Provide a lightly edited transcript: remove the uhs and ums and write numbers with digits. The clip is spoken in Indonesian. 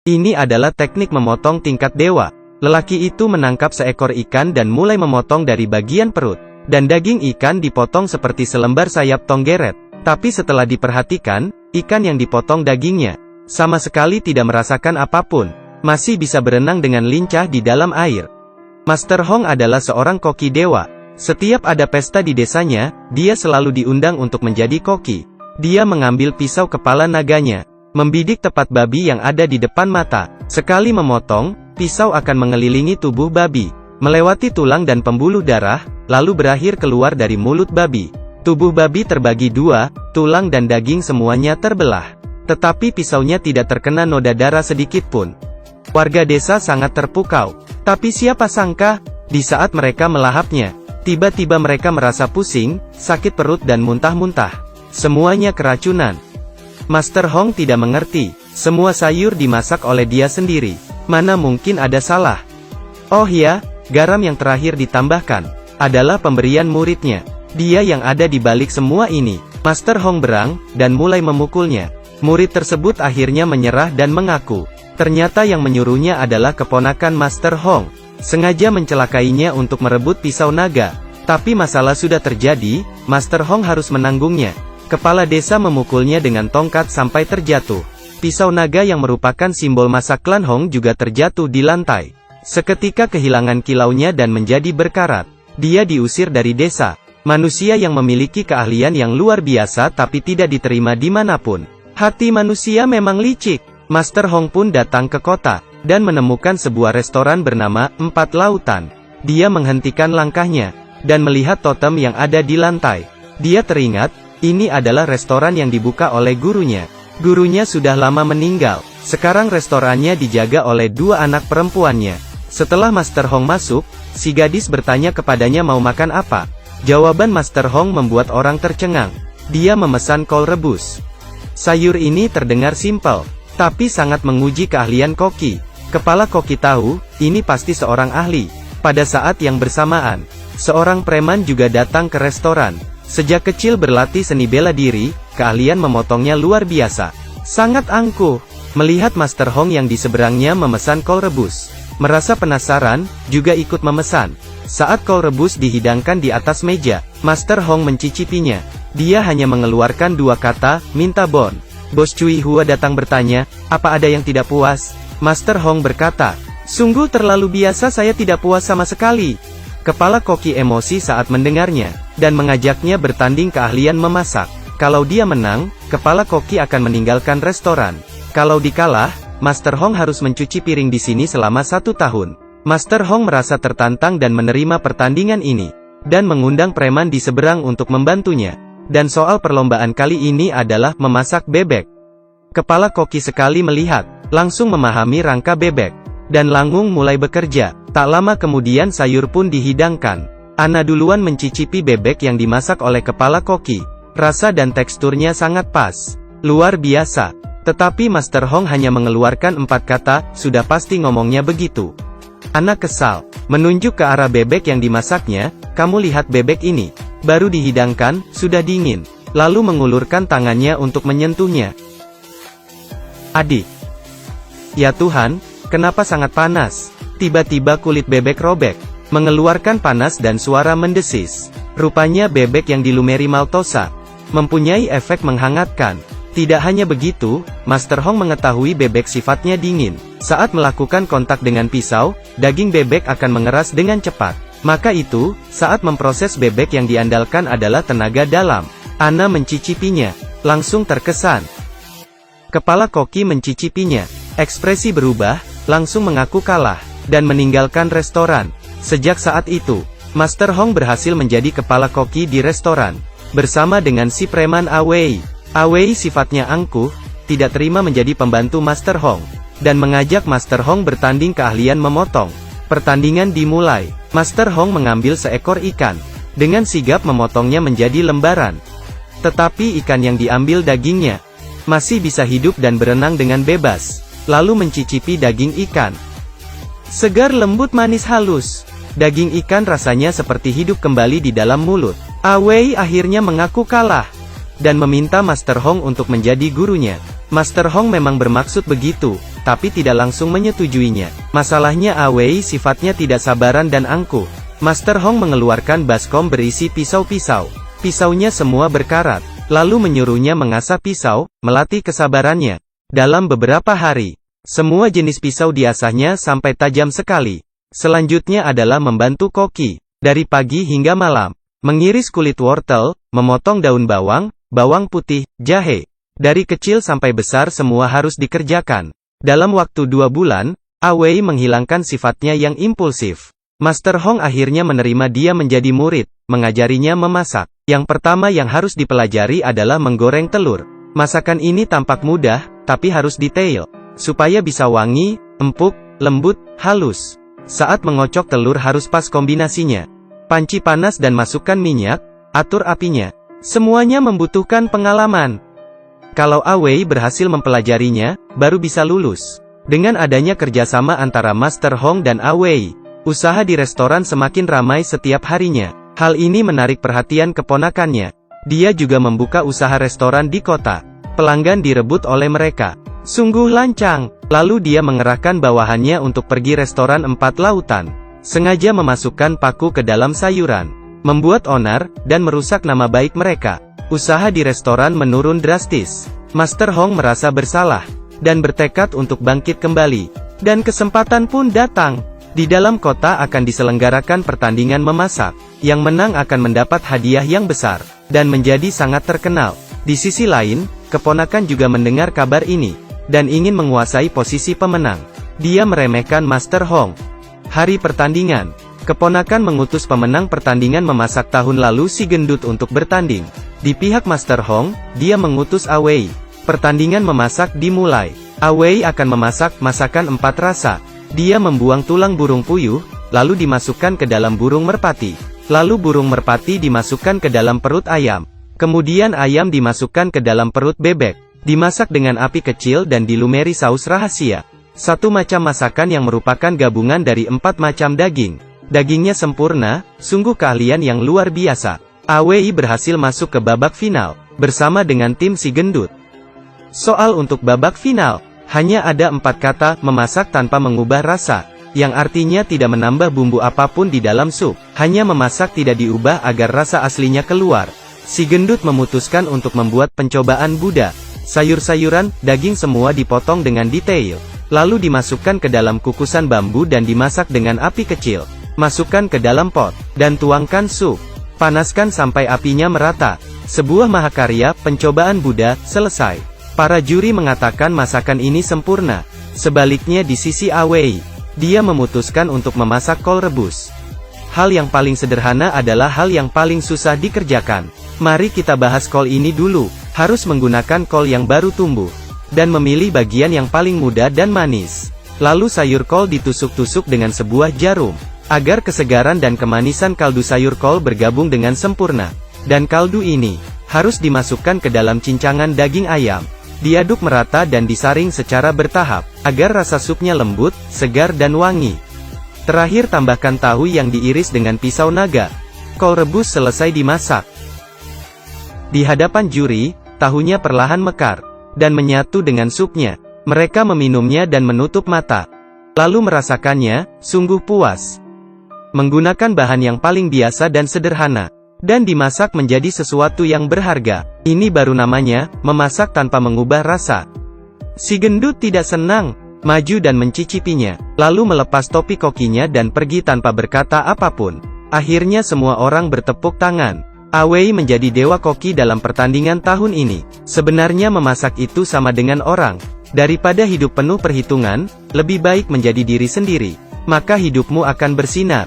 Ini adalah teknik memotong tingkat dewa. Lelaki itu menangkap seekor ikan dan mulai memotong dari bagian perut. Dan daging ikan dipotong seperti selembar sayap tonggeret. Tapi setelah diperhatikan, ikan yang dipotong dagingnya sama sekali tidak merasakan apapun. Masih bisa berenang dengan lincah di dalam air. Master Hong adalah seorang koki dewa. Setiap ada pesta di desanya, dia selalu diundang untuk menjadi koki. Dia mengambil pisau kepala naganya, membidik tepat babi yang ada di depan mata. Sekali memotong, pisau akan mengelilingi tubuh babi, melewati tulang dan pembuluh darah, lalu berakhir keluar dari mulut babi. Tubuh babi terbagi dua, tulang dan daging semuanya terbelah. Tetapi pisaunya tidak terkena noda darah sedikit pun. Warga desa sangat terpukau. Tapi siapa sangka, di saat mereka melahapnya, tiba-tiba mereka merasa pusing, sakit perut dan muntah-muntah. Semuanya keracunan. Master Hong tidak mengerti. Semua sayur dimasak oleh dia sendiri. Mana mungkin ada salah? Oh ya, garam yang terakhir ditambahkan adalah pemberian muridnya. Dia yang ada di balik semua ini. Master Hong berang, dan mulai memukulnya. Murid tersebut akhirnya menyerah dan mengaku. Ternyata yang menyuruhnya adalah keponakan Master Hong. Sengaja mencelakainya untuk merebut pisau naga. Tapi masalah sudah terjadi, Master Hong harus menanggungnya. Kepala desa memukulnya dengan tongkat sampai terjatuh. Pisau naga yang merupakan simbol masa klan Hong juga terjatuh di lantai. Seketika kehilangan kilaunya dan menjadi berkarat. Dia diusir dari desa. Manusia yang memiliki keahlian yang luar biasa tapi tidak diterima dimanapun. Hati manusia memang licik. Master Hong pun datang ke kota, dan menemukan sebuah restoran bernama Empat Lautan. Dia menghentikan langkahnya, dan melihat totem yang ada di lantai. Dia teringat, ini adalah restoran yang dibuka oleh gurunya. Gurunya sudah lama meninggal, sekarang restorannya dijaga oleh dua anak perempuannya. Setelah Master Hong masuk, si gadis bertanya kepadanya mau makan apa. Jawaban Master Hong membuat orang tercengang. Dia memesan kol rebus. Sayur ini terdengar simpel, tapi sangat menguji keahlian koki. Kepala koki tahu, ini pasti seorang ahli. Pada saat yang bersamaan, seorang preman juga datang ke restoran. Sejak kecil berlatih seni bela diri, keahlian memotongnya luar biasa. Sangat angkuh. Melihat Master Hong yang di seberangnya memesan kol rebus. Merasa penasaran, juga ikut memesan. Saat kol rebus dihidangkan di atas meja, Master Hong mencicipinya. Dia hanya mengeluarkan dua kata, minta bon. Bos Cui Hua datang bertanya, apa ada yang tidak puas? Master Hong berkata, sungguh terlalu biasa, saya tidak puas sama sekali. Kepala koki emosi saat mendengarnya, dan mengajaknya bertanding keahlian memasak. Kalau dia menang, kepala koki akan meninggalkan restoran. Kalau dikalah, Master Hong harus mencuci piring di sini selama 1 tahun. Master Hong merasa tertantang dan menerima pertandingan ini, dan mengundang preman di seberang untuk membantunya. Dan soal perlombaan kali ini adalah memasak bebek. Kepala koki sekali melihat, langsung memahami rangka bebek. Dan Langung mulai bekerja. Tak lama kemudian sayur pun dihidangkan. Ana duluan mencicipi bebek yang dimasak oleh kepala koki. Rasa dan teksturnya sangat pas. Luar biasa. Tetapi Master Hong hanya mengeluarkan 4 kata, sudah pasti ngomongnya begitu. Ana kesal. Menunjuk ke arah bebek yang dimasaknya, kamu lihat bebek ini. Baru dihidangkan, sudah dingin. Lalu mengulurkan tangannya untuk menyentuhnya. Adik. Ya Tuhan, kenapa sangat panas? Tiba-tiba kulit bebek robek. Mengeluarkan panas dan suara mendesis. Rupanya bebek yang dilumeri maltosa. Mempunyai efek menghangatkan. Tidak hanya begitu, Master Hong mengetahui bebek sifatnya dingin. Saat melakukan kontak dengan pisau, daging bebek akan mengeras dengan cepat. Maka itu, saat memproses bebek yang diandalkan adalah tenaga dalam. Ana mencicipinya, langsung terkesan. Kepala koki mencicipinya, ekspresi berubah, langsung mengaku kalah, dan meninggalkan restoran. Sejak saat itu, Master Hong berhasil menjadi kepala koki di restoran, bersama dengan si preman Awei. Awei sifatnya angkuh, tidak terima menjadi pembantu Master Hong, dan mengajak Master Hong bertanding keahlian memotong. Pertandingan dimulai. Master Hong mengambil seekor ikan. Dengan sigap memotongnya menjadi lembaran. Tetapi ikan yang diambil dagingnya masih bisa hidup dan berenang dengan bebas. Lalu mencicipi daging ikan. Segar lembut manis halus. Daging ikan rasanya seperti hidup kembali di dalam mulut. Awei akhirnya mengaku kalah. Dan meminta Master Hong untuk menjadi gurunya. Master Hong memang bermaksud begitu. tapi tidak langsung menyetujuinya. Masalahnya Awei sifatnya tidak sabaran dan angkuh. Master Hong mengeluarkan baskom berisi pisau-pisau. Pisaunya semua berkarat, lalu menyuruhnya mengasah pisau, melatih kesabarannya. Dalam beberapa hari, semua jenis pisau diasahnya sampai tajam sekali. Selanjutnya adalah membantu koki, dari pagi hingga malam. Mengiris kulit wortel, memotong daun bawang, bawang putih, jahe. Dari kecil sampai besar semua harus dikerjakan. Dalam waktu 2 bulan, Awei menghilangkan sifatnya yang impulsif. Master Hong akhirnya menerima dia menjadi murid, mengajarinya memasak. Yang pertama yang harus dipelajari adalah menggoreng telur. Masakan ini tampak mudah, tapi harus detail, supaya bisa wangi, empuk, lembut, halus. Saat mengocok telur harus pas kombinasinya. Panci panas dan masukkan minyak, atur apinya. Semuanya membutuhkan pengalaman. Kalau Awei berhasil mempelajarinya, baru bisa lulus. Dengan adanya kerjasama antara Master Hong dan Awei, usaha di restoran semakin ramai setiap harinya. Hal ini menarik perhatian keponakannya. Dia juga membuka usaha restoran di kota. Pelanggan direbut oleh mereka. Sungguh lancang. Lalu dia mengerahkan bawahannya untuk pergi restoran 4 lautan. Sengaja memasukkan paku ke dalam sayuran. Membuat onar, dan merusak nama baik mereka. Usaha di restoran menurun drastis. Master Hong merasa bersalah, dan bertekad untuk bangkit kembali. Dan kesempatan pun datang. Di dalam kota akan diselenggarakan pertandingan memasak. Yang menang akan mendapat hadiah yang besar, dan menjadi sangat terkenal. Di sisi lain, keponakan juga mendengar kabar ini, dan ingin menguasai posisi pemenang. Dia meremehkan Master Hong. Hari pertandingan. Keponakan mengutus pemenang pertandingan memasak tahun lalu si gendut untuk bertanding. Di pihak Master Hong, dia mengutus Awei. Pertandingan memasak dimulai. Awei akan memasak masakan 4 rasa. Dia membuang tulang burung puyuh, lalu dimasukkan ke dalam burung merpati. Lalu burung merpati dimasukkan ke dalam perut ayam. Kemudian ayam dimasukkan ke dalam perut bebek. Dimasak dengan api kecil dan dilumeri saus rahasia. Satu macam masakan yang merupakan gabungan dari 4 macam daging. Dagingnya sempurna, sungguh keahlian yang luar biasa. Awei berhasil masuk ke babak final, bersama dengan tim si gendut. Soal untuk babak final, hanya ada 4 kata, memasak tanpa mengubah rasa, yang artinya tidak menambah bumbu apapun di dalam sup, hanya memasak tidak diubah agar rasa aslinya keluar. Si gendut memutuskan untuk membuat pencobaan Buddha. Sayur-sayuran, daging semua dipotong dengan detail. Lalu dimasukkan ke dalam kukusan bambu dan dimasak dengan api kecil. Masukkan ke dalam pot, dan tuangkan sup. Panaskan sampai apinya merata. Sebuah mahakarya, pencobaan Buddha, selesai. Para juri mengatakan masakan ini sempurna. Sebaliknya di sisi Awei, dia memutuskan untuk memasak kol rebus. Hal yang paling sederhana adalah hal yang paling susah dikerjakan. Mari kita bahas kol ini dulu. Harus menggunakan kol yang baru tumbuh. Dan memilih bagian yang paling muda dan manis. Lalu sayur kol ditusuk-tusuk dengan sebuah jarum, agar kesegaran dan kemanisan kaldu sayur kol bergabung dengan sempurna. Dan kaldu ini harus dimasukkan ke dalam cincangan daging ayam. Diaduk merata dan disaring secara bertahap, agar rasa supnya lembut, segar dan wangi. Terakhir tambahkan tahu yang diiris dengan pisau naga. Kol rebus selesai dimasak. Di hadapan juri, tahunya perlahan mekar dan menyatu dengan supnya. Mereka meminumnya dan menutup mata. Lalu merasakannya, sungguh puas. Menggunakan bahan yang paling biasa dan sederhana. Dan dimasak menjadi sesuatu yang berharga. Ini baru namanya, memasak tanpa mengubah rasa. Si gendut tidak senang, maju dan mencicipinya. Lalu melepas topi kokinya dan pergi tanpa berkata apapun. Akhirnya semua orang bertepuk tangan. Awei menjadi dewa koki dalam pertandingan tahun ini. Sebenarnya memasak itu sama dengan orang. Daripada hidup penuh perhitungan, lebih baik menjadi diri sendiri. Maka hidupmu akan bersinar.